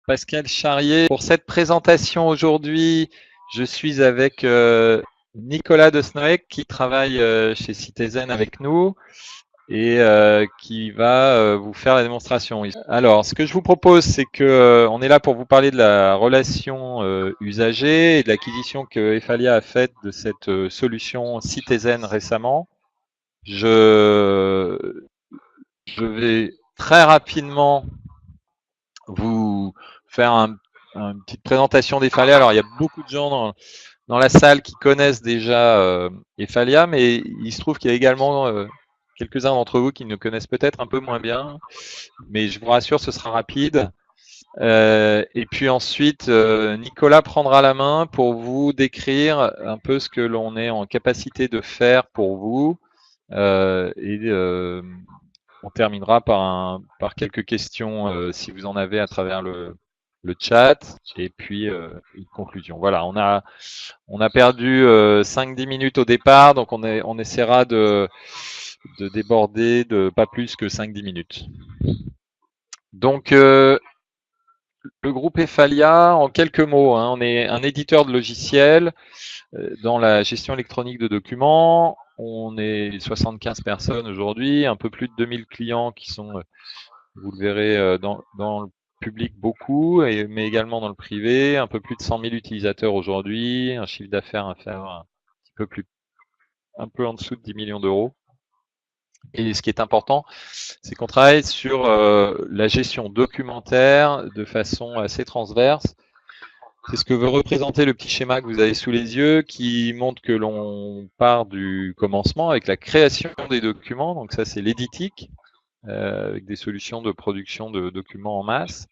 Pascal Charrier. Pour cette présentation aujourd'hui, je suis avec Nicolas de Snoek qui travaille chez Citizen avec nous et qui va vous faire la démonstration. Alors, ce que je vous propose, c'est que on est là pour vous parler de la relation usager et de l'acquisition que Efalia a faite de cette solution Citizen récemment. Je vais très rapidement vous faire une petite présentation d'Efalia. Alors, il y a beaucoup de gens dans la salle qui connaissent déjà Efalia, mais il se trouve qu'il y a également quelques-uns d'entre vous qui ne connaissent peut-être un peu moins bien, mais je vous rassure, ce sera rapide. Et puis ensuite, Nicolas prendra la main pour vous décrire un peu ce que l'on est en capacité de faire pour vous. On terminera par quelques questions si vous en avez à travers le chat et puis une conclusion. Voilà, on a perdu 5-10 minutes au départ, donc on essaiera de déborder de pas plus que 5-10 minutes. Donc le groupe Efalia, en quelques mots, hein, on est un éditeur de logiciels dans la gestion électronique de documents. On est 75 personnes aujourd'hui, un peu plus de 2000 clients qui sont, vous le verrez, dans le public beaucoup, mais également dans le privé, un peu plus de 100 000 utilisateurs aujourd'hui, un chiffre d'affaires inférieur un peu en dessous de 10 millions d'euros. Et ce qui est important, c'est qu'on travaille sur la gestion documentaire de façon assez transverse. C'est ce que veut représenter le petit schéma que vous avez sous les yeux, qui montre que l'on part du commencement avec la création des documents. Donc ça, c'est l'éditique, avec des solutions de production de documents en masse.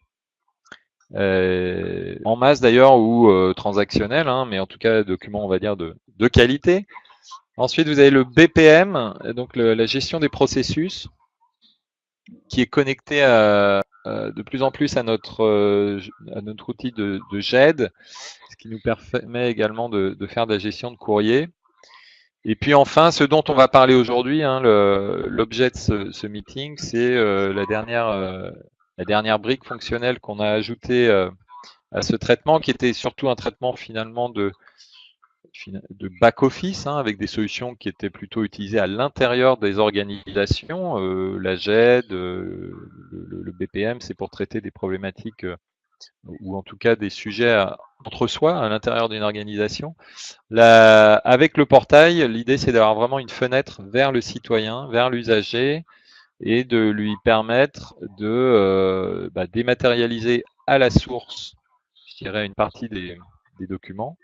En masse d'ailleurs ou transactionnel, hein, mais en tout cas documents, on va dire, de qualité. Ensuite, vous avez le BPM, donc la gestion des processus, qui est connecté de plus en plus à notre outil de GED, ce qui nous permet également de faire de la gestion de courrier. Et puis enfin, ce dont on va parler aujourd'hui, hein, l'objet de ce meeting, c'est la dernière brique fonctionnelle qu'on a ajoutée à ce traitement, qui était surtout un traitement finalement de back-office, hein, avec des solutions qui étaient plutôt utilisées à l'intérieur des organisations. La GED, le BPM, c'est pour traiter des problématiques ou en tout cas des sujets entre soi à l'intérieur d'une organisation. Avec le portail, l'idée c'est d'avoir vraiment une fenêtre vers le citoyen, vers l'usager, et de lui permettre de dématérialiser à la source, je dirais, une partie des documents,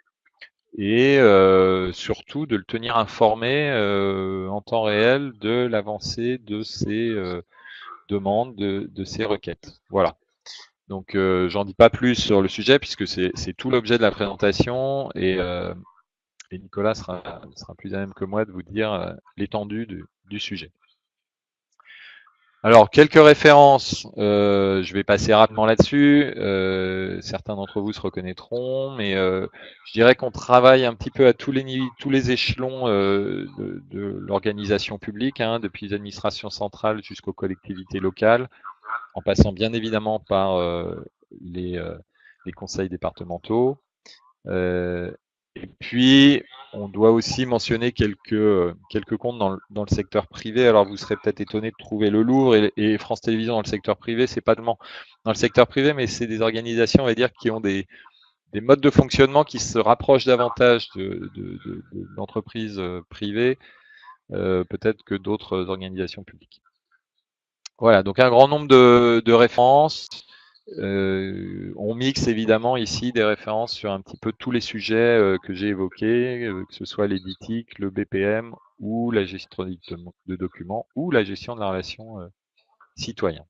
et surtout de le tenir informé en temps réel de l'avancée de ses demandes, de ses requêtes. Voilà. Donc j'en dis pas plus sur le sujet puisque c'est tout l'objet de la présentation, et Nicolas sera plus à même que moi de vous dire l'étendue du sujet. Alors, quelques références, je vais passer rapidement là-dessus. Certains d'entre vous se reconnaîtront, mais je dirais qu'on travaille un petit peu à tous les échelons de l'organisation publique, hein, depuis les administrations centrales jusqu'aux collectivités locales, en passant bien évidemment par les conseils départementaux. Et puis, on doit aussi mentionner quelques comptes dans le secteur privé. Alors, vous serez peut-être étonné de trouver le Louvre et France Télévisions dans le secteur privé. C'est pas dans le secteur privé, mais c'est des organisations, on va dire, qui ont des modes de fonctionnement qui se rapprochent davantage d'entreprises privées, peut-être que d'autres organisations publiques. Voilà, donc un grand nombre de références. On mixe évidemment ici des références sur un petit peu tous les sujets que j'ai évoqués, que ce soit l'éditique, le BPM ou la gestion de documents ou la gestion de la relation citoyen.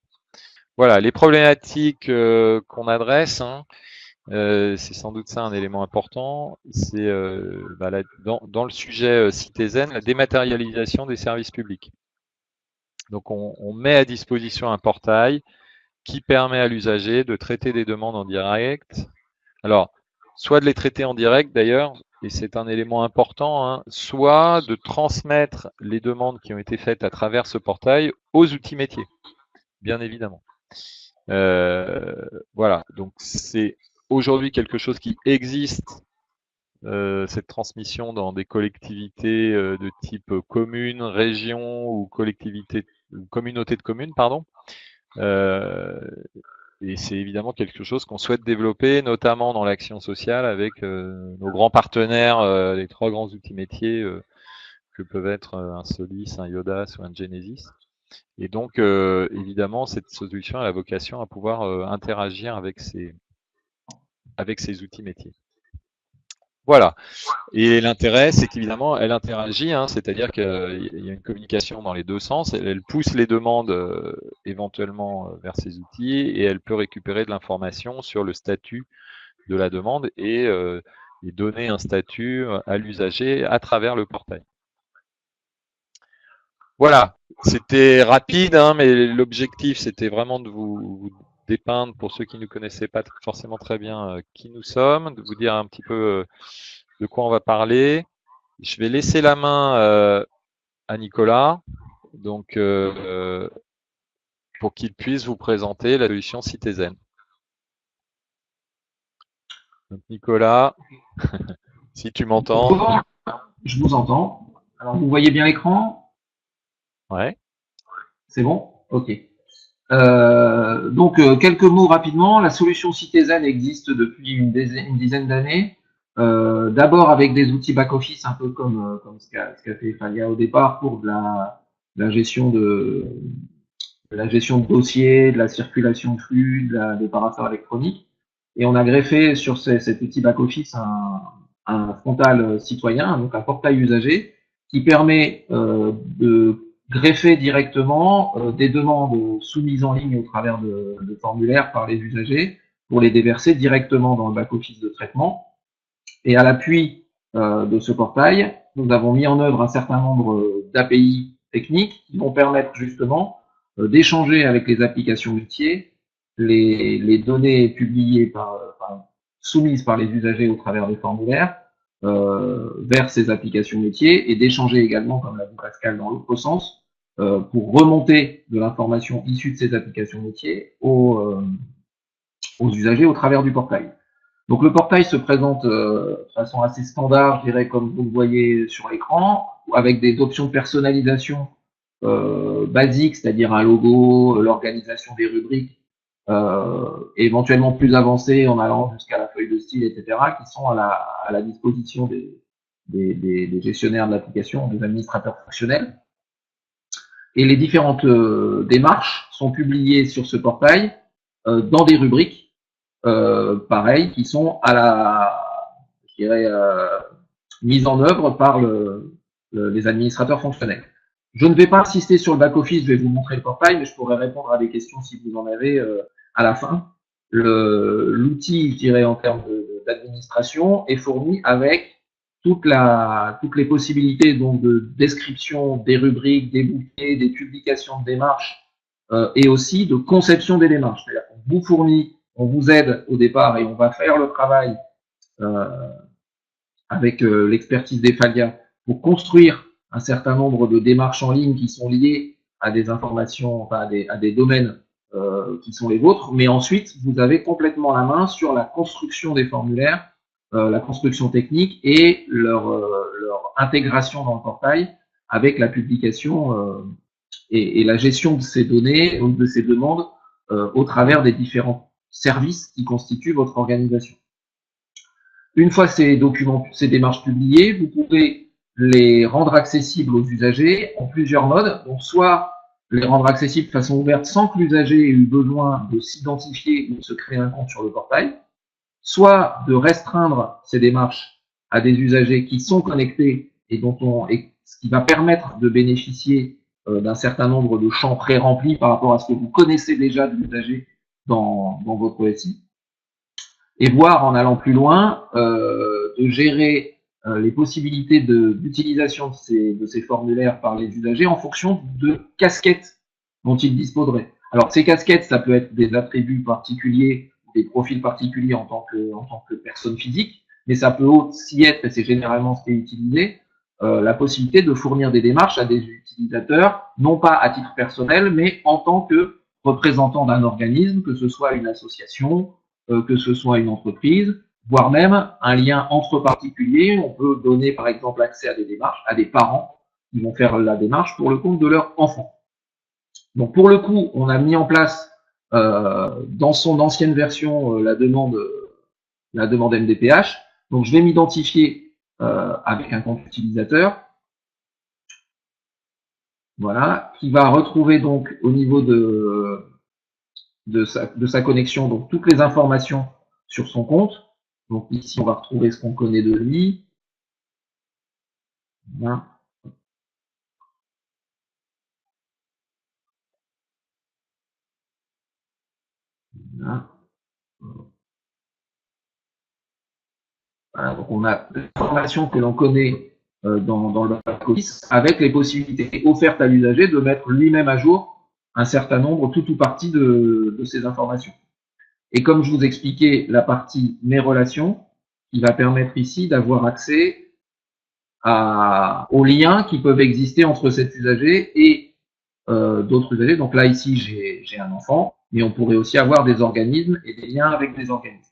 Voilà, les problématiques qu'on adresse, hein, c'est sans doute ça un élément important, c'est dans le sujet Citizen, la dématérialisation des services publics. Donc on met à disposition un portail qui permet à l'usager de traiter des demandes en direct. Alors, soit de les traiter en direct d'ailleurs, et c'est un élément important, hein, soit de transmettre les demandes qui ont été faites à travers ce portail aux outils métiers, bien évidemment. Voilà, donc c'est aujourd'hui quelque chose qui existe, cette transmission dans des collectivités de type commune, région ou collectivité ou communauté de communes, pardon. Euh, et c'est évidemment quelque chose qu'on souhaite développer, notamment dans l'action sociale avec nos grands partenaires, les 3 grands outils métiers que peuvent être un Solis, un Yodas ou un Genesis. Et donc, évidemment, cette solution a la vocation à pouvoir interagir avec ces outils métiers. Voilà. Et l'intérêt, c'est qu'évidemment, elle interagit, hein, c'est-à-dire qu'il y a une communication dans les deux sens. Elle pousse les demandes éventuellement vers ces outils et elle peut récupérer de l'information sur le statut de la demande et donner un statut à l'usager à travers le portail. Voilà, c'était rapide, hein, mais l'objectif, c'était vraiment de vous dépeindre, pour ceux qui ne connaissaient pas forcément très bien qui nous sommes, de vous dire un petit peu de quoi on va parler. Je vais laisser la main à Nicolas, donc pour qu'il puisse vous présenter la solution Citizen. Donc Nicolas, si tu m'entends. Bonjour, je vous entends. Alors, vous voyez bien l'écran? Ouais. C'est bon? Ok. Quelques mots rapidement. La solution Citizen existe depuis une dizaine d'années. D'abord avec des outils back-office, un peu comme ce qu'a fait Falia au départ pour la gestion de dossiers, de la circulation de flux, des parapheurs électroniques. Et on a greffé sur cet outil back-office un frontal citoyen, donc un portail usager, qui permet de greffer directement des demandes soumises en ligne au travers de formulaires par les usagers pour les déverser directement dans le back-office de traitement. Et à l'appui de ce portail, nous avons mis en œuvre un certain nombre d'API techniques qui vont permettre justement d'échanger avec les applications métiers les données publiées soumises par les usagers au travers des formulaires vers ces applications métiers et d'échanger également, comme l'a dit Pascal, dans l'autre sens, pour remonter de l'information issue de ces applications métiers aux usagers au travers du portail. Donc le portail se présente de façon assez standard, je dirais, comme vous le voyez sur l'écran, avec des options de personnalisation basiques, c'est-à-dire un logo, l'organisation des rubriques, éventuellement plus avancées en allant jusqu'à la feuille de style, etc., qui sont à la disposition des gestionnaires de l'application, des administrateurs fonctionnels. Et les différentes démarches sont publiées sur ce portail dans des rubriques pareil, qui sont je dirais, mises en œuvre par les administrateurs fonctionnels. Je ne vais pas insister sur le back-office, je vais vous montrer le portail, mais je pourrais répondre à des questions si vous en avez à la fin. L'outil, je dirais, en termes d'administration, est fourni avec toutes les possibilités donc de description des rubriques, des bouquets, des publications de démarches et aussi de conception des démarches. C'est-à-dire qu'on vous fournit, on vous aide au départ et on va faire le travail avec l'expertise des Falia pour construire un certain nombre de démarches en ligne qui sont liées à des informations, enfin à des domaines qui sont les vôtres, mais ensuite vous avez complètement la main sur la construction des formulaires, la construction technique et leur intégration dans le portail avec la publication et la gestion de ces données, de ces demandes au travers des différents services qui constituent votre organisation. Une fois ces documents, ces démarches publiées, vous pouvez les rendre accessibles aux usagers en plusieurs modes. Donc, soit les rendre accessibles de façon ouverte sans que l'usager ait eu besoin de s'identifier ou de se créer un compte sur le portail, soit de restreindre ces démarches à des usagers qui sont connectés et ce qui va permettre de bénéficier d'un certain nombre de champs pré-remplis par rapport à ce que vous connaissez déjà de l'usager dans votre SI. Et voire, en allant plus loin, de gérer les possibilités d'utilisation de ces formulaires par les usagers en fonction de casquettes dont ils disposeraient. Alors, ces casquettes, ça peut être des attributs particuliers, des profils particuliers en tant que personne physique, mais ça peut aussi être, et c'est généralement ce qui est utilisé, la possibilité de fournir des démarches à des utilisateurs, non pas à titre personnel, mais en tant que représentant d'un organisme, que ce soit une association, que ce soit une entreprise, voire même un lien entre particuliers. On peut donner par exemple accès à des démarches, à des parents qui vont faire la démarche pour le compte de leur enfant. Donc pour le coup, on a mis en place dans son ancienne version la demande MDPH. Donc je vais m'identifier avec un compte utilisateur. Voilà, qui va retrouver donc au niveau de sa connexion donc toutes les informations sur son compte. Donc ici, on va retrouver ce qu'on connaît de lui. Voilà. Voilà. Voilà, donc on a l'information que l'on connaît dans le back-office avec les possibilités offertes à l'usager de mettre lui-même à jour un certain nombre, tout ou partie de ces informations. Et comme je vous expliquais, la partie mes relations, qui va permettre ici d'avoir accès aux liens qui peuvent exister entre cet usager et d'autres usagers. Donc là, ici, j'ai un enfant, mais on pourrait aussi avoir des organismes et des liens avec des organismes.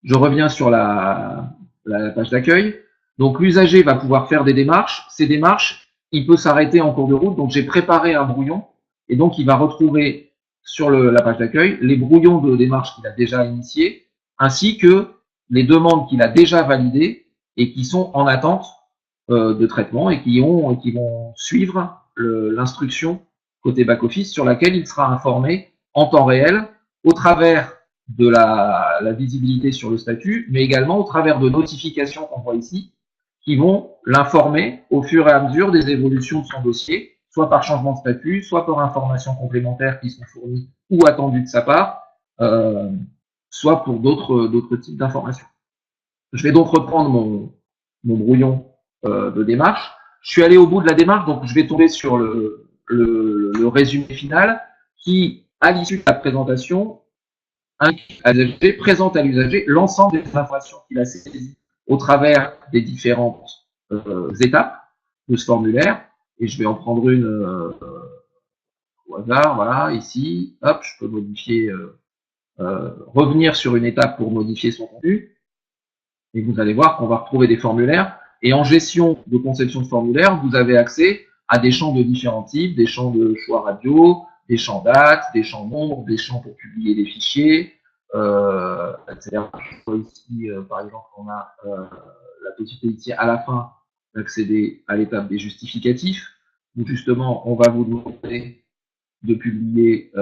Je reviens sur la page d'accueil. Donc l'usager va pouvoir faire des démarches. Ces démarches, il peut s'arrêter en cours de route. Donc j'ai préparé un brouillon et donc il va retrouver sur la page d'accueil les brouillons de démarches qu'il a déjà initiés, ainsi que les demandes qu'il a déjà validées et qui sont en attente de traitement et qui vont suivre l'instruction côté back-office sur laquelle il sera informé en temps réel au travers de la visibilité sur le statut, mais également au travers de notifications qu'on voit ici, qui vont l'informer au fur et à mesure des évolutions de son dossier, soit par changement de statut, soit par informations complémentaires qui sont fournies ou attendues de sa part, soit pour d'autres types d'informations. Je vais donc reprendre mon brouillon de démarche. Je suis allé au bout de la démarche, donc je vais tomber sur le résumé final qui, à l'issue de la présentation, présente à l'usager l'ensemble des informations qu'il a saisies au travers des différentes étapes de ce formulaire. Et je vais en prendre une au hasard, voilà, ici. Hop, je peux modifier, revenir sur une étape pour modifier son contenu. Et vous allez voir qu'on va retrouver des formulaires. Et en gestion de conception de formulaire, vous avez accès à des champs de différents types, des champs de choix radio, des champs date, des champs nombre, des champs pour publier des fichiers, etc. Ici, par exemple, on a la possibilité ici à la fin d'accéder à l'étape des justificatifs, où justement on va vous demander de publier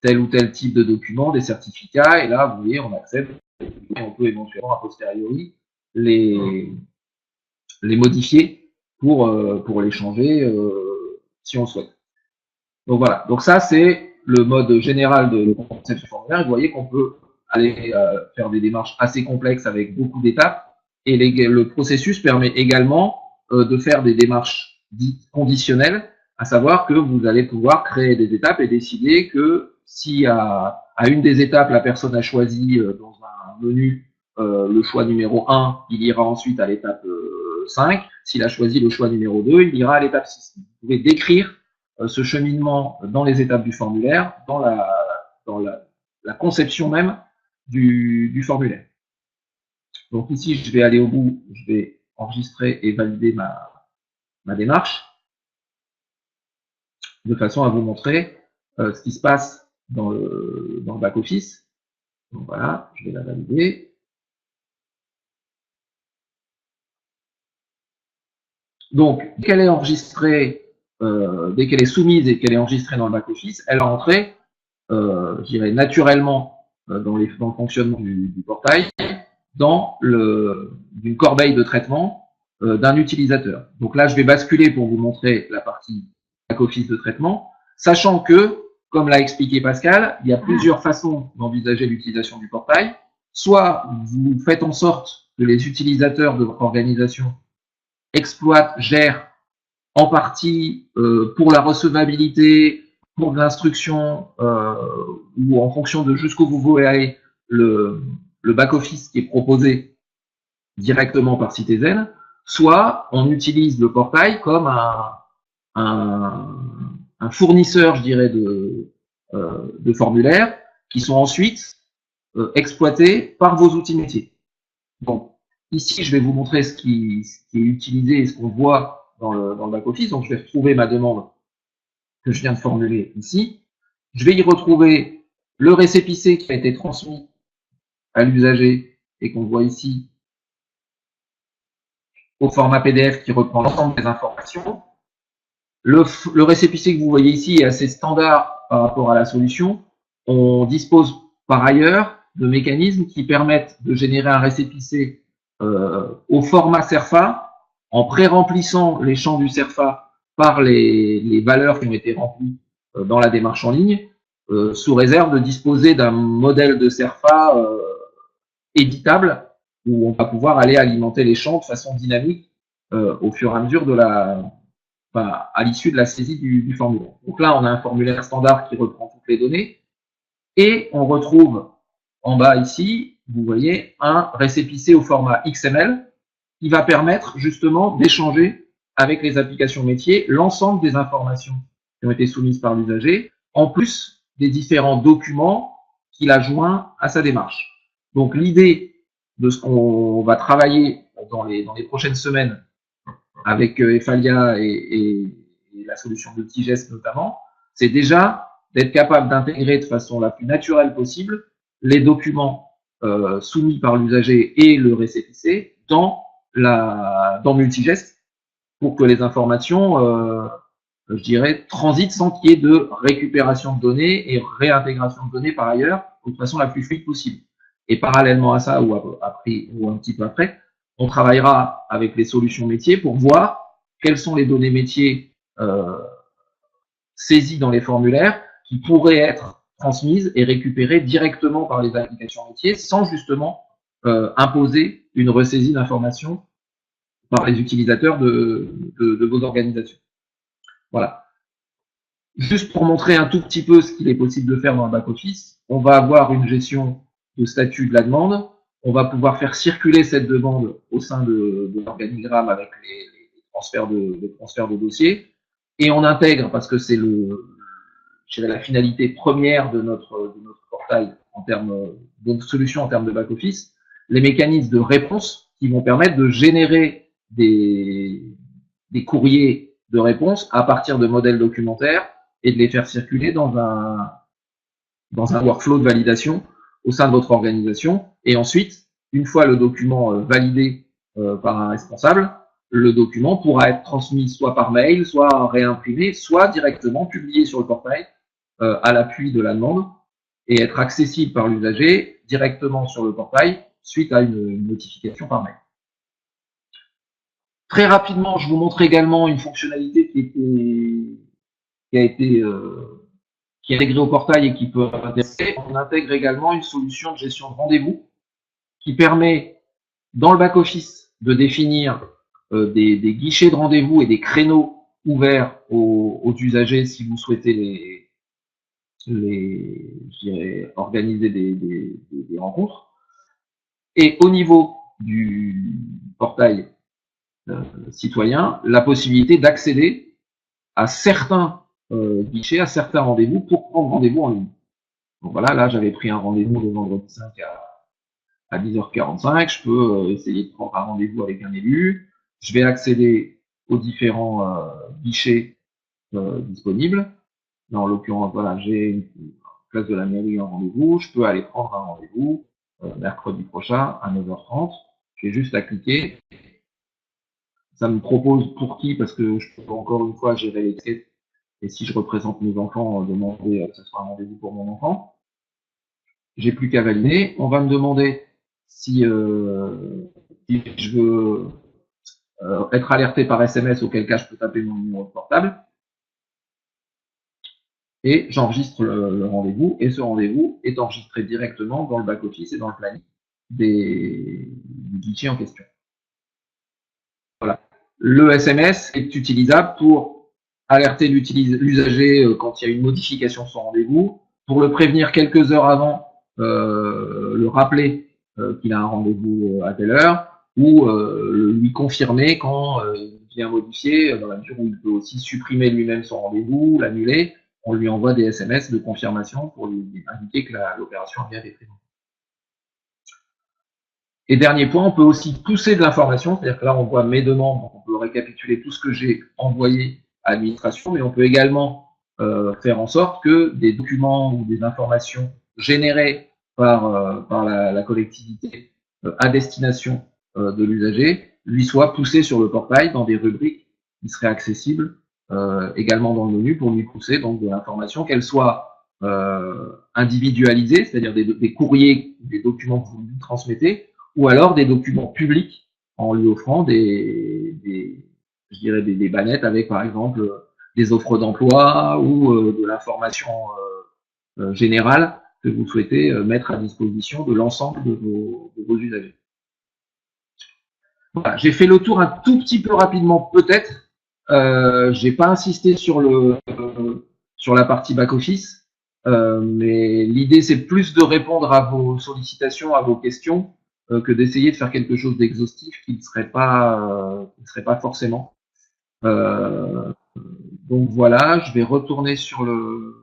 tel ou tel type de document, des certificats, et là, vous voyez, on accepte, et on peut éventuellement a posteriori les modifier pour les changer si on le souhaite. Donc voilà, donc ça c'est le mode général de conception formulaire. Vous voyez qu'on peut aller faire des démarches assez complexes avec beaucoup d'étapes, et le processus permet également de faire des démarches dites conditionnelles, à savoir que vous allez pouvoir créer des étapes et décider que si à une des étapes la personne a choisi dans un menu le choix numéro 1, il ira ensuite à l'étape 5. S'il a choisi le choix numéro 2, il ira à l'étape 6. Vous pouvez décrire ce cheminement dans les étapes du formulaire, dans la conception même du formulaire. Donc ici, je vais aller au bout, je vais enregistrer et valider ma démarche, de façon à vous montrer ce qui se passe dans le back-office. Donc voilà, je vais la valider. Donc, dès qu'elle est enregistrée, dès qu'elle est soumise et qu'elle est enregistrée dans le back-office, elle va entrer, je dirais, naturellement dans le fonctionnement du portail, dans une corbeille de traitement d'un utilisateur. Donc là, je vais basculer pour vous montrer la partie back-office de traitement, sachant que, comme l'a expliqué Pascal, il y a plusieurs façons d'envisager l'utilisation du portail. Soit vous faites en sorte que les utilisateurs de votre organisation exploitent, gèrent en partie pour la recevabilité, pour l'instruction ou en fonction de jusqu'où vous voulez aller le back-office qui est proposé directement par Citizen, soit on utilise le portail comme un un fournisseur, je dirais, de formulaires qui sont ensuite exploités par vos outils métiers. Donc, ici, je vais vous montrer ce qui est utilisé et ce qu'on voit dans le back-office. Donc, je vais retrouver ma demande que je viens de formuler ici. Je vais y retrouver le récépissé qui a été transmis à l'usager et qu'on voit ici au format PDF qui reprend l'ensemble des informations. Le récépissé que vous voyez ici est assez standard par rapport à la solution. On dispose par ailleurs de mécanismes qui permettent de générer un récépissé au format CERFA en pré-remplissant les champs du CERFA par les valeurs qui ont été remplies dans la démarche en ligne, sous réserve de disposer d'un modèle de CERFA éditable où on va pouvoir aller alimenter les champs de façon dynamique au fur et à mesure de à l'issue de la saisie du formulaire. Donc là, on a un formulaire standard qui reprend toutes les données et on retrouve en bas ici, vous voyez, un récépissé au format XML qui va permettre justement d'échanger avec les applications métiers l'ensemble des informations qui ont été soumises par l'usager, en plus des différents documents qu'il a joints à sa démarche. Donc l'idée de ce qu'on va travailler dans les prochaines semaines avec Efalia et la solution Multigest notamment, c'est déjà d'être capable d'intégrer de façon la plus naturelle possible les documents soumis par l'usager et le récépissé dans Multigest pour que les informations, je dirais, transitent sans qu'il y ait de récupération de données et réintégration de données par ailleurs de façon la plus fluide possible. Et parallèlement à ça, ou après, ou un petit peu après, on travaillera avec les solutions métiers pour voir quelles sont les données métiers saisies dans les formulaires qui pourraient être transmises et récupérées directement par les applications métiers sans justement imposer une ressaisie d'informations par les utilisateurs de vos organisations. Voilà. Juste pour montrer un tout petit peu ce qu'il est possible de faire dans le back-office, on va avoir une gestion de statut de la demande. On va pouvoir faire circuler cette demande au sein de l'organigramme avec les transferts de dossiers. Et on intègre, parce que c'est la finalité première de notre portail en termes de solution en termes de back-office, les mécanismes de réponse qui vont permettre de générer des courriers de réponse à partir de modèles documentaires et de les faire circuler dans un workflow de validation au sein de votre organisation. Et ensuite, une fois le document validé par un responsable, le document pourra être transmis soit par mail, soit réimprimé, soit directement publié sur le portail à l'appui de la demande et être accessible par l'usager directement sur le portail suite à une notification par mail. Très rapidement, je vous montre également une fonctionnalité qui est intégrée au portail et qui peut intéresser. On intègre également une solution de gestion de rendez-vous qui permet, dans le back-office, de définir des guichets de rendez-vous et des créneaux ouverts aux usagers si vous souhaitez je dirais, organiser des rencontres. Et au niveau du portail citoyen, la possibilité d'accéder à certains guichets, à certains rendez-vous pour prendre rendez-vous en ligne. Donc voilà, là j'avais pris un rendez-vous le vendredi 5 à 10h45, je peux essayer de prendre un rendez-vous avec un élu, je vais accéder aux différents guichets disponibles. En l'occurrence, voilà, j'ai une place de la mairie en rendez-vous, je peux aller prendre un rendez-vous mercredi prochain à 9h30, j'ai juste à cliquer. Ça me propose pour qui, parce que je peux encore une fois gérer les traits, et si je représente mes enfants, demander que ce soit un rendez-vous pour mon enfant. J'ai plus qu'à valider. On va me demander si je veux être alerté par SMS, auquel cas je peux taper mon numéro de portable. Et j'enregistre le rendez-vous, et ce rendez-vous est enregistré directement dans le back-office et dans le planning du guichet en question. Voilà. Le SMS est utilisable pour alerter l'usager quand il y a une modification de son rendez-vous, pour le prévenir quelques heures avant, le rappeler qu'il a un rendez-vous à telle heure, ou lui confirmer quand bien modifié, dans la mesure où il peut aussi supprimer lui-même son rendez-vous, l'annuler. On lui envoie des SMS de confirmation pour lui indiquer que l'opération a bien été présentée. Et dernier point, on peut aussi pousser de l'information, c'est-à-dire que là, on voit mes demandes, donc on peut récapituler tout ce que j'ai envoyé à l'administration, mais on peut également faire en sorte que des documents ou des informations générées par la collectivité à destination de l'usager lui soient poussées sur le portail dans des rubriques qui seraient accessibles également dans le menu pour lui pousser donc de l'information, qu'elle soit individualisée, c'est-à-dire des courriers, des documents que vous lui transmettez, ou alors des documents publics en lui offrant je dirais des bannettes avec par exemple des offres d'emploi ou de l'information générale que vous souhaitez mettre à disposition de l'ensemble de vos usagers. Voilà, j'ai fait le tour un tout petit peu rapidement peut-être. J'ai pas insisté sur la partie back-office, mais l'idée c'est plus de répondre à vos sollicitations, à vos questions, que d'essayer de faire quelque chose d'exhaustif qui ne serait pas forcément. Donc voilà, je vais retourner sur le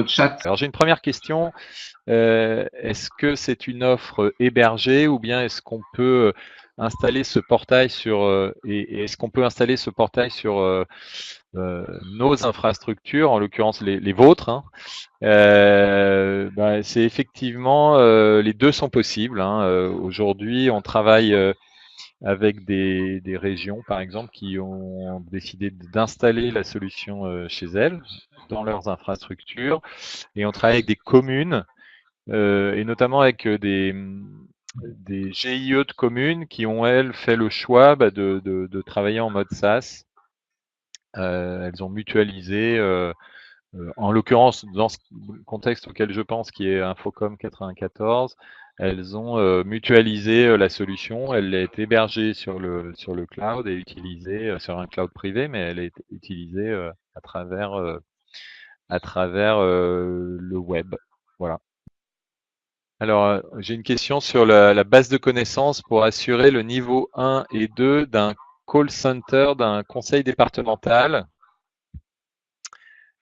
chat. Alors j'ai une première question. Est-ce que c'est une offre hébergée ou bien est-ce qu'on peut installer ce portail sur et est-ce qu'on peut installer ce portail sur nos infrastructures, en l'occurrence les vôtres, hein. C'est effectivement les deux sont possibles, hein. Aujourd'hui, on travaille avec des régions, par exemple, qui ont décidé d'installer la solution chez elles, dans leurs infrastructures, et on travaille avec des communes, et notamment avec des GIE de communes qui ont, elles, fait le choix de travailler en mode SaaS. Elles ont mutualisé, en l'occurrence, dans ce contexte auquel je pense, qui est Infocom 94, elles ont mutualisé la solution. Elle est hébergée sur le cloud et utilisée sur un cloud privé, mais elle est utilisée à travers le web. Voilà. Alors, j'ai une question sur la base de connaissances pour assurer le niveau 1 et 2 d'un call center d'un conseil départemental.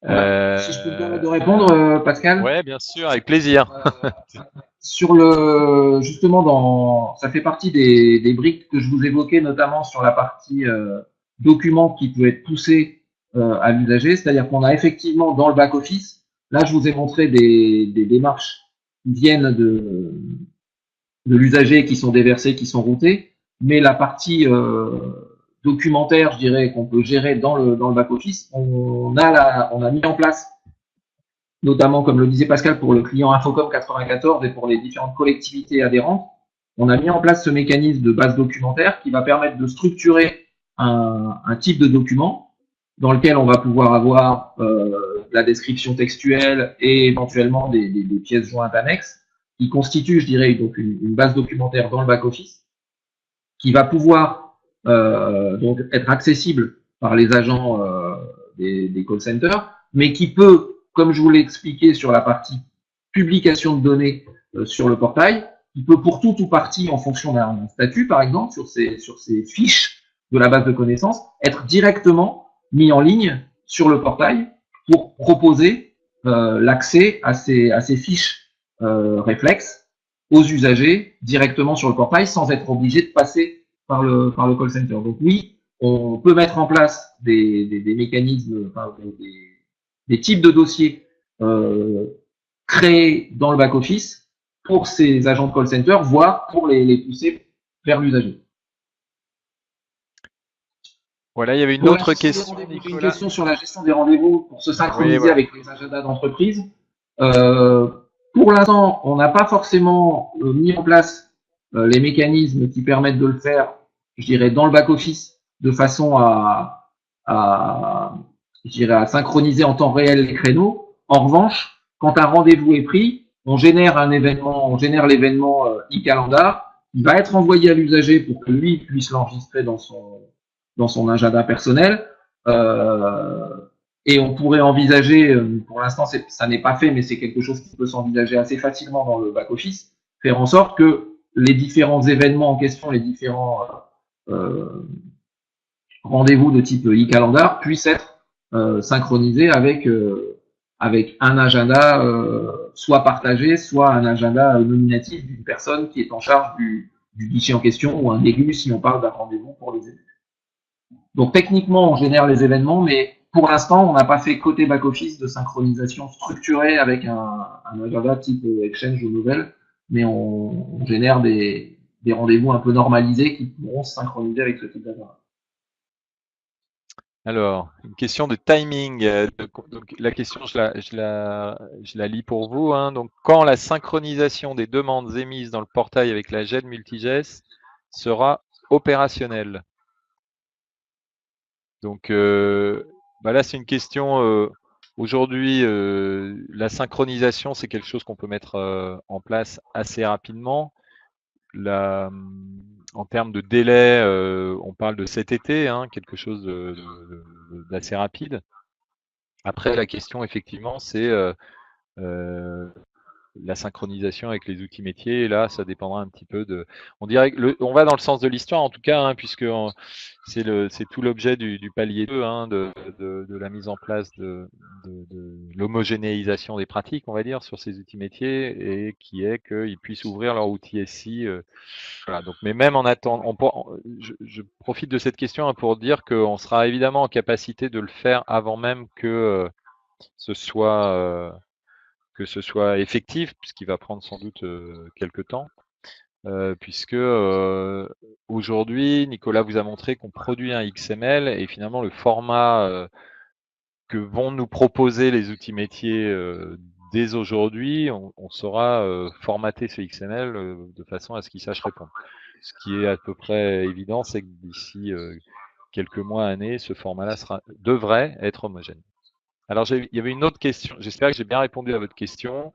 Voilà. Si je peux te permettre de répondre, Pascal. Oui, bien sûr, avec plaisir. Justement, ça fait partie des briques que je vous évoquais, notamment sur la partie document qui peut être poussé à l'usager. C'est-à-dire qu'on a effectivement dans le back-office, là je vous ai montré des démarches qui viennent de l'usager, qui sont déversées, qui sont routées, mais la partie documentaire, je dirais, qu'on peut gérer dans le back-office, on a mis en place, notamment, comme le disait Pascal, pour le client Infocom 94 et pour les différentes collectivités adhérentes, on a mis en place ce mécanisme de base documentaire qui va permettre de structurer un type de document dans lequel on va pouvoir avoir la description textuelle et éventuellement des pièces jointes annexes qui constituent, je dirais, donc une base documentaire dans le back-office qui va pouvoir donc être accessible par les agents des call centers, mais qui peut, comme je vous l'ai expliqué sur la partie publication de données sur le portail, qui peut pour tout ou partie, en fonction d'un statut, par exemple, sur ces fiches de la base de connaissances, être directement mis en ligne sur le portail pour proposer l'accès à ces fiches réflexes aux usagers directement sur le portail sans être obligé de passer par le call center. Donc oui, on peut mettre en place des mécanismes, enfin, des types de dossiers créés dans le back-office pour ces agents de call center, voire pour les pousser vers l'usager. Voilà, il y avait une autre question. Une question sur la gestion des rendez-vous pour se synchroniser avec les agendas d'entreprise. Pour l'instant, on n'a pas forcément mis en place les mécanismes qui permettent de le faire, je dirais, dans le back-office, de façon à synchroniser en temps réel les créneaux. En revanche, quand un rendez-vous est pris, on génère l'événement e-calendar, il va être envoyé à l'usager pour que lui puisse l'enregistrer dans son agenda personnel. Et on pourrait envisager, pour l'instant ça n'est pas fait, mais c'est quelque chose qui peut s'envisager assez facilement dans le back-office, faire en sorte que les différents événements en question, les différents rendez-vous de type e-calendar puisse être synchronisé avec un agenda soit partagé, soit un agenda nominatif d'une personne qui est en charge du guichet en question, ou un élu si on parle d'un rendez-vous pour les élus. Donc techniquement, on génère les événements, mais pour l'instant, on n'a pas fait côté back-office de synchronisation structurée avec un agenda type Exchange ou Nouvelle, mais on génère des rendez-vous un peu normalisés qui pourront se synchroniser avec ce type d'agenda. Alors, une question de timing. Donc, la question, je la lis pour vous. Hein. Donc, quand la synchronisation des demandes émises dans le portail avec la GED Multigest sera opérationnelle? Donc, là, c'est une question. Aujourd'hui, la synchronisation, c'est quelque chose qu'on peut mettre en place assez rapidement. En termes de délai, on parle de cet été, hein, quelque chose d'assez rapide. Après, la question, effectivement, c'est la synchronisation avec les outils métiers. Et là, ça dépendra un petit peu de. On dirait que on va dans le sens de l'histoire, en tout cas, hein, puisque c'est tout l'objet du palier 2, hein, de la mise en place de l'homogénéisation des pratiques, on va dire, sur ces outils métiers, et qui est qu'ils puissent ouvrir leur outil SI. Voilà, donc, mais même en attendant, je profite de cette question, hein, pour dire qu'on sera évidemment en capacité de le faire avant même que ce soit effectif, puisqu'il va prendre sans doute quelques temps, puisque aujourd'hui, Nicolas vous a montré qu'on produit un XML, et finalement le format que vont nous proposer les outils métiers dès aujourd'hui, on saura formater ce XML de façon à ce qu'il sache répondre. Ce qui est à peu près évident, c'est que d'ici quelques mois, années, ce format-là devrait être homogène. Alors, il y avait une autre question. J'espère que j'ai bien répondu à votre question.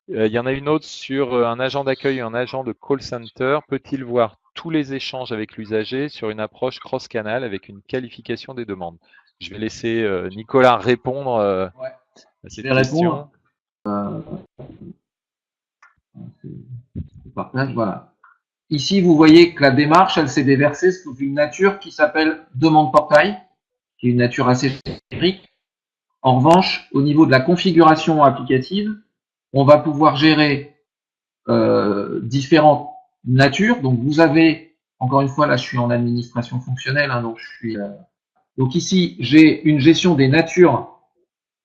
Il y en a une autre sur un agent d'accueil et un agent de call center. Peut-il voir tous les échanges avec l'usager sur une approche cross-canal avec une qualification des demandes? Je vais laisser Nicolas répondre à cette question. Partage, voilà. Ici, vous voyez que la démarche, elle s'est déversée sous une nature qui s'appelle demande portail, qui est une nature assez générique. En revanche, au niveau de la configuration applicative, on va pouvoir gérer différentes natures. Donc, vous avez, encore une fois, là, je suis en administration fonctionnelle, hein, donc donc ici, j'ai une gestion des natures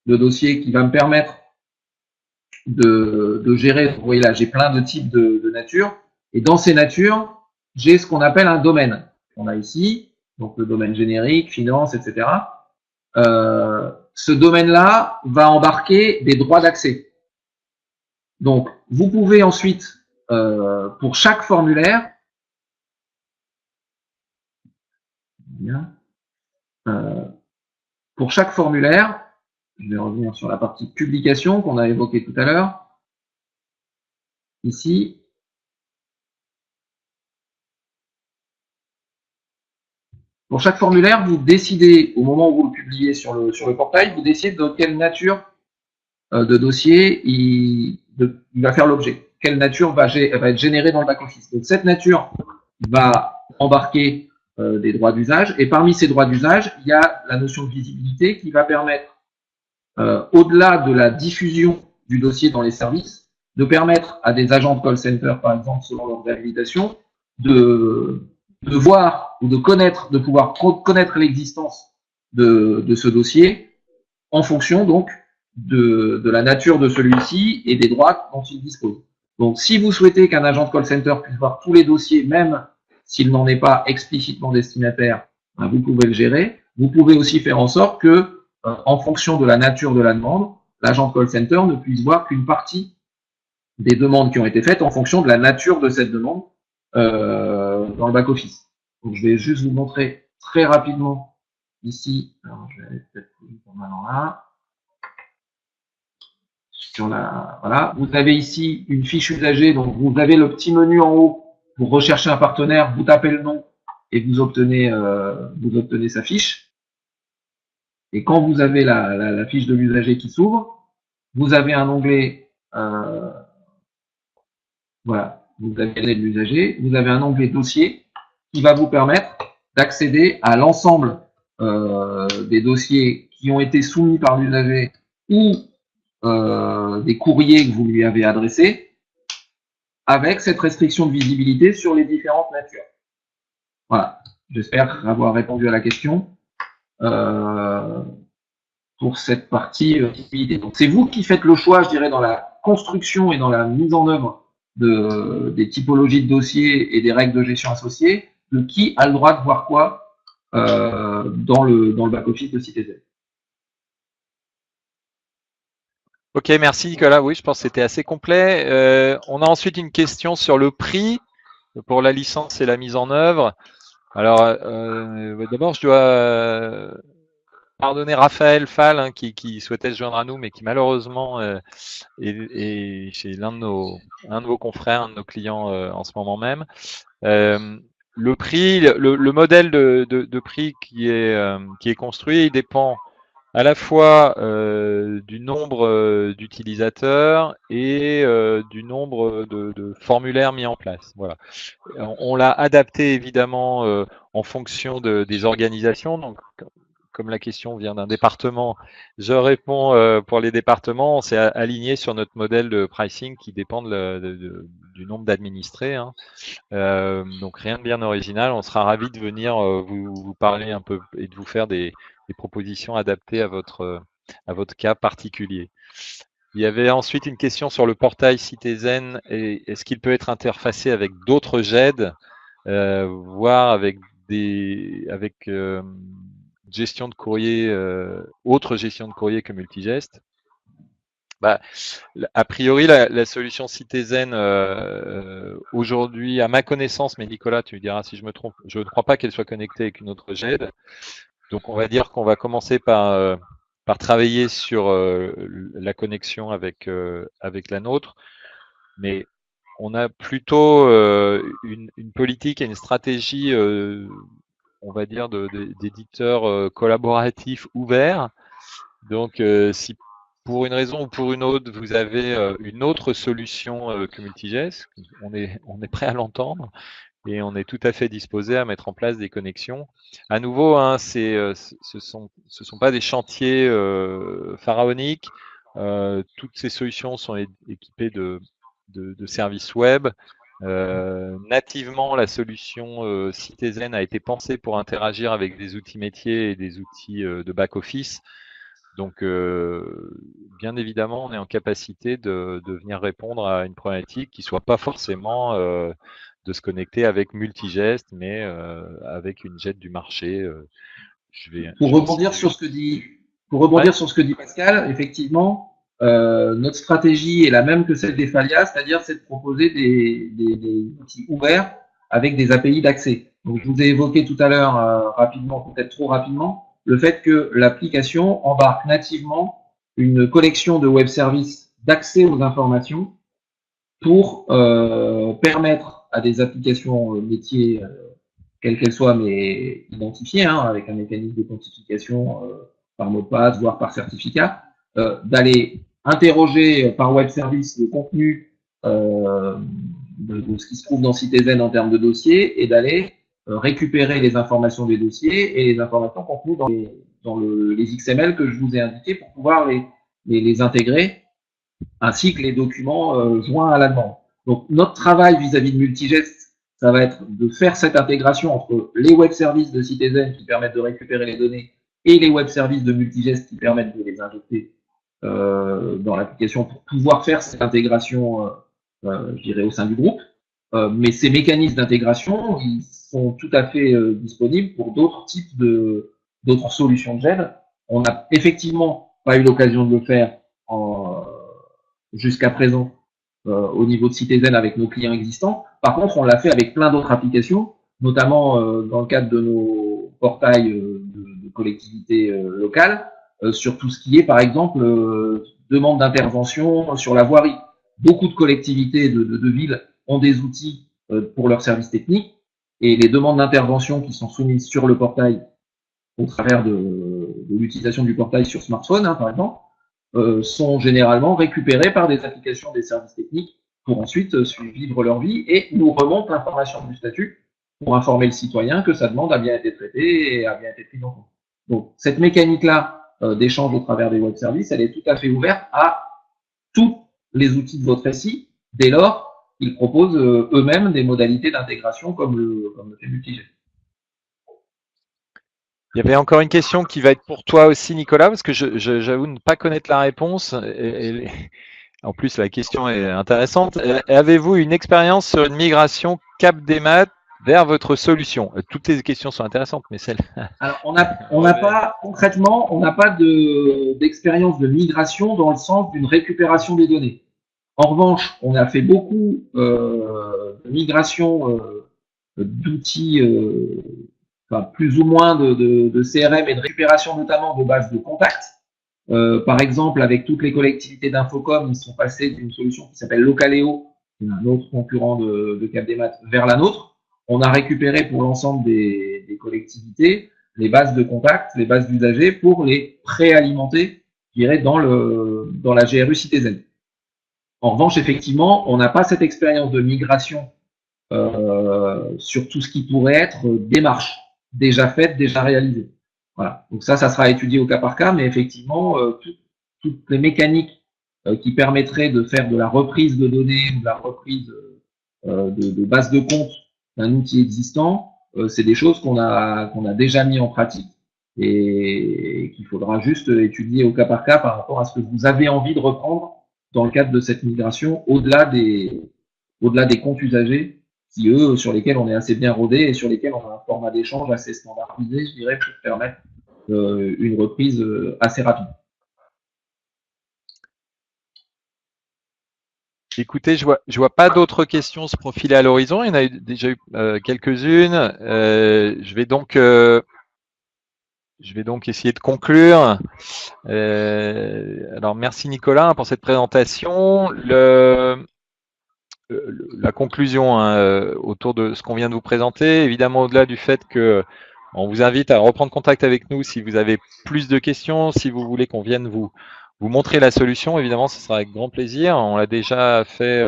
de dossiers qui va me permettre de gérer. Vous voyez là, j'ai plein de types de natures. Et dans ces natures, j'ai ce qu'on appelle un domaine. On a ici, donc le domaine générique, finance, etc. Ce domaine-là va embarquer des droits d'accès. Donc, vous pouvez ensuite, pour chaque formulaire, je vais revenir sur la partie publication qu'on a évoquée tout à l'heure. Ici, pour chaque formulaire, vous décidez, au moment où vous le publiez sur le portail, vous décidez de quelle nature de dossier il va faire l'objet, quelle nature va être générée dans le back-office. Donc, cette nature va embarquer des droits d'usage, et parmi ces droits d'usage, il y a la notion de visibilité qui va permettre, au-delà de la diffusion du dossier dans les services, de permettre à des agents de call center, par exemple, selon leur habilitation, de voir ou de pouvoir connaître l'existence de ce dossier en fonction donc de la nature de celui-ci et des droits dont il dispose. Donc, si vous souhaitez qu'un agent de call center puisse voir tous les dossiers, même s'il n'en est pas explicitement destinataire, vous pouvez le gérer. Vous pouvez aussi faire en sorte que, en fonction de la nature de la demande, l'agent de call center ne puisse voir qu'une partie des demandes qui ont été faites en fonction de la nature de cette demande dans le back-office. Donc, je vais juste vous montrer très rapidement ici. Alors, je vais aller peut-être maintenant là. Voilà. Vous avez ici une fiche usagée, donc vous avez le petit menu en haut pour rechercher un partenaire, vous tapez le nom et vous obtenez sa fiche. Et quand vous avez la fiche de l'usager qui s'ouvre, vous avez un onglet, voilà, vous avez de l'usager, vous avez un onglet dossier qui va vous permettre d'accéder à l'ensemble des dossiers qui ont été soumis par l'usager ou des courriers que vous lui avez adressés, avec cette restriction de visibilité sur les différentes natures. Voilà, j'espère avoir répondu à la question pour cette partie visibilité. Donc c'est vous qui faites le choix, je dirais, dans la construction et dans la mise en œuvre des typologies de dossiers et des règles de gestion associées, de qui a le droit de voir quoi dans le back-office de Citizen. Ok, merci Nicolas. Oui, je pense que c'était assez complet. On a ensuite une question sur le prix pour la licence et la mise en œuvre. Alors, d'abord, je dois pardonner Raphaël Fall hein, qui souhaitait se joindre à nous, mais qui malheureusement est chez un de vos confrères, un de nos clients en ce moment même. Le prix, le modèle de prix qui est construit, il dépend à la fois du nombre d'utilisateurs et du nombre de formulaires mis en place. Voilà. On l'a adapté évidemment en fonction des organisations. Donc, comme la question vient d'un département, je réponds pour les départements. On s'est aligné sur notre modèle de pricing qui dépend du nombre d'administrés. Hein. Donc rien de bien original. On sera ravi de venir vous parler un peu et de vous faire des propositions adaptées à votre cas particulier. Il y avait ensuite une question sur le portail Citizen et est-ce qu'il peut être interfacé avec d'autres GED, voire avec gestion de courrier, autre gestion de courrier que Multigest. Bah, a priori, la solution Citizen aujourd'hui, à ma connaissance, mais Nicolas, tu me diras si je me trompe, je ne crois pas qu'elle soit connectée avec une autre GED. Donc, on va dire qu'on va commencer par travailler sur la connexion avec la nôtre. Mais on a plutôt une politique et une stratégie, on va dire, d'éditeurs collaboratifs ouverts. Donc, si pour une raison ou pour une autre, vous avez une autre solution que Multigest, on est prêt à l'entendre et on est tout à fait disposé à mettre en place des connexions. À nouveau, hein, ce sont pas des chantiers pharaoniques. Toutes ces solutions sont équipées de services web. Nativement, la solution Citizen a été pensée pour interagir avec des outils métiers et des outils de back-office. Donc, bien évidemment, on est en capacité de venir répondre à une problématique qui soit pas forcément de se connecter avec Multigest, mais avec une jet du marché. Pour rebondir sur ce que dit Pascal, effectivement, notre stratégie est la même que celle des Falia, c'est-à-dire c'est de proposer des outils ouverts avec des API d'accès. Donc, je vous ai évoqué tout à l'heure rapidement, peut-être trop rapidement, le fait que l'application embarque nativement une collection de web services d'accès aux informations pour permettre à des applications métiers, quelles qu'elles soient, mais identifiées, hein, avec un mécanisme d'authentification par mot de passe, voire par certificat, d'aller interroger par web service le contenu de ce qui se trouve dans Citizen en termes de dossier et d'aller récupérer les informations des dossiers et les informations contenues dans les XML que je vous ai indiqués pour pouvoir les intégrer, ainsi que les documents joints à la demande. Donc notre travail vis-à-vis de Multigest, ça va être de faire cette intégration entre les web services de Citizen qui permettent de récupérer les données et les web services de Multigest qui permettent de les injecter dans l'application pour pouvoir faire cette intégration, je dirais, au sein du groupe. Mais ces mécanismes d'intégration, ils sont tout à fait disponibles pour d'autres types d'autres solutions de GED. On n'a effectivement pas eu l'occasion de le faire jusqu'à présent au niveau de Citizen avec nos clients existants. Par contre, on l'a fait avec plein d'autres applications, notamment dans le cadre de nos portails de collectivités locales, sur tout ce qui est, par exemple, demande d'intervention sur la voirie. Beaucoup de collectivités de villes ont des outils pour leurs services techniques et les demandes d'intervention qui sont soumises sur le portail au travers de l'utilisation du portail sur smartphone, hein, par exemple, sont généralement récupérées par des applications des services techniques pour ensuite suivre leur vie et nous remontent l'information du statut pour informer le citoyen que sa demande a bien été traitée et a bien été prise en compte. Donc, cette mécanique-là d'échange au travers des web services, elle est tout à fait ouverte à tous les outils de votre SI, dès lors qu'ils proposent eux-mêmes des modalités d'intégration comme le fait Multigé. Il y avait encore une question qui va être pour toi aussi, Nicolas, parce que j'avoue ne pas connaître la réponse. En plus, la question est intéressante. Avez-vous une expérience sur une migration Capdemat vers votre solution? Toutes les questions sont intéressantes, mais celle. Alors, on n'a pas, concrètement, on n'a pas d'expérience de migration dans le sens d'une récupération des données. En revanche, on a fait beaucoup de migration d'outils, enfin, plus ou moins de CRM et de récupération notamment de bases de contacts. Par exemple, avec toutes les collectivités d'Infocom, ils sont passés d'une solution qui s'appelle Localeo, un autre concurrent de Capdemat, vers la nôtre. On a récupéré pour l'ensemble des collectivités les bases de contacts, les bases d'usagers pour les préalimenter, je dirais, dans la GRU Citizen. En revanche, effectivement, on n'a pas cette expérience de migration sur tout ce qui pourrait être démarche déjà faite, déjà réalisée. Voilà. Donc ça sera étudié au cas par cas, mais effectivement, toutes les mécaniques qui permettraient de faire de la reprise de données ou de la reprise de base de compte d'un outil existant, c'est des choses qu'on a déjà mis en pratique et qu'il faudra juste étudier au cas par cas par rapport à ce que vous avez envie de reprendre dans le cadre de cette migration, au-delà des comptes usagers qui, eux, sur lesquels on est assez bien rodé et sur lesquels on a un format d'échange assez standardisé, je dirais, pour permettre une reprise assez rapide. Écoutez, je vois pas d'autres questions se profiler à l'horizon. Il y en a déjà eu quelques-unes. Je vais donc essayer de conclure. Alors, merci Nicolas pour cette présentation. La conclusion autour de ce qu'on vient de vous présenter, évidemment au-delà du fait que on vous invite à reprendre contact avec nous si vous avez plus de questions, si vous voulez qu'on vienne vous montrer la solution, évidemment ce sera avec grand plaisir. On l'a déjà fait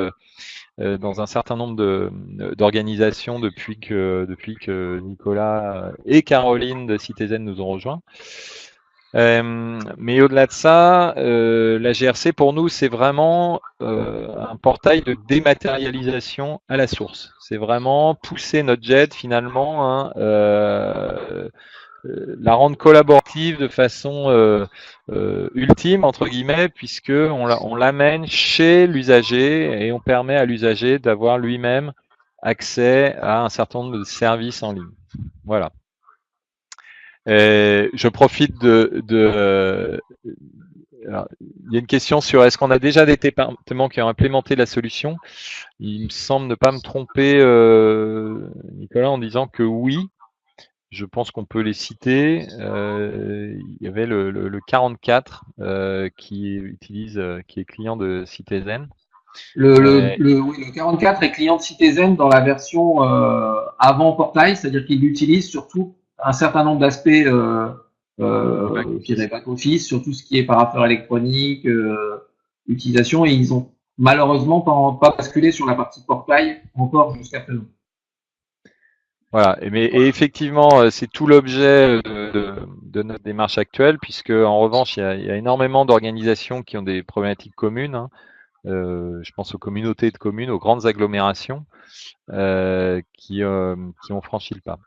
dans un certain nombre d'organisations depuis que Nicolas et Caroline de Citizen nous ont rejoints. Mais au-delà de ça, la GRC pour nous c'est vraiment un portail de dématérialisation à la source. C'est vraiment pousser notre JED finalement, la rendre collaborative de façon ultime entre guillemets, puisque on l'amène chez l'usager et on permet à l'usager d'avoir lui-même accès à un certain nombre de services en ligne. Voilà. Je profite alors, il y a une question sur est-ce qu'on a déjà des départements qui ont implémenté la solution. Il me semble ne pas me tromper, Nicolas, en disant que oui. Je pense qu'on peut les citer. Il y avait le 44 qui est client de Citizen. Le 44 est client de Citizen dans la version avant Portail, c'est-à-dire qu'il l'utilise surtout un certain nombre d'aspects back-office, sur tout ce qui est parapheur électronique, utilisation, et ils ont malheureusement pas basculé sur la partie Portail encore jusqu'à présent. Voilà, et effectivement, c'est tout l'objet de notre démarche actuelle, puisque en revanche, il y a énormément d'organisations qui ont des problématiques communes. Hein. Je pense aux communautés de communes, aux grandes agglomérations qui ont franchi le pas.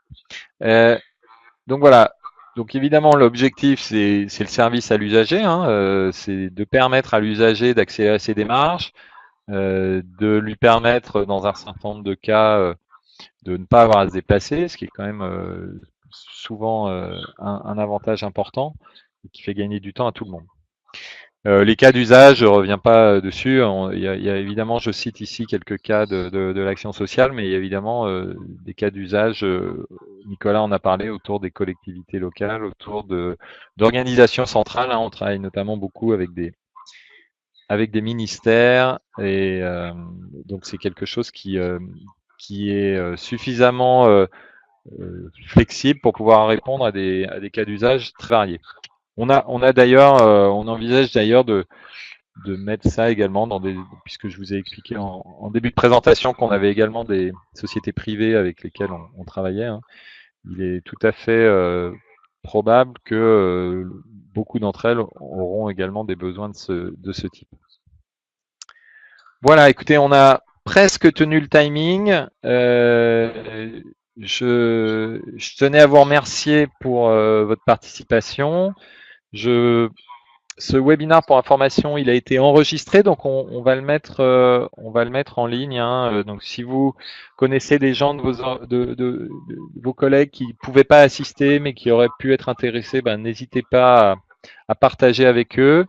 Donc voilà. Donc évidemment, l'objectif, c'est le service à l'usager. Hein, c'est de permettre à l'usager d'accéder à ces démarches, de lui permettre, dans un certain nombre de cas, de ne pas avoir à se déplacer, ce qui est quand même souvent un avantage important et qui fait gagner du temps à tout le monde. Les cas d'usage, je ne reviens pas dessus. Il y a évidemment, je cite ici quelques cas de l'action sociale, mais il y a évidemment des cas d'usage. Nicolas en a parlé autour des collectivités locales, autour d'organisations centrales. Hein, on travaille notamment beaucoup avec des ministères, et donc c'est quelque chose qui est suffisamment flexible pour pouvoir répondre à des cas d'usage très variés. On envisage d'ailleurs mettre ça également puisque je vous ai expliqué en début de présentation qu'on avait également des sociétés privées avec lesquelles on travaillait, hein. Il est tout à fait probable que beaucoup d'entre elles auront également des besoins de ce type. Voilà, écoutez, on a presque tenu le timing. Je tenais à vous remercier pour votre participation. Ce webinaire, pour information, il a été enregistré, donc on va le mettre en ligne, hein. Donc si vous connaissez des gens de vos collègues qui ne pouvaient pas assister mais qui auraient pu être intéressés, ben, n'hésitez pas à partager avec eux.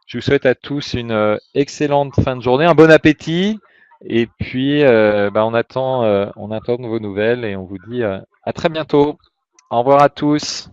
Je vous souhaite à tous une excellente fin de journée, un bon appétit, et puis ben, on attend de vos nouvelles et on vous dit à très bientôt. Au revoir à tous.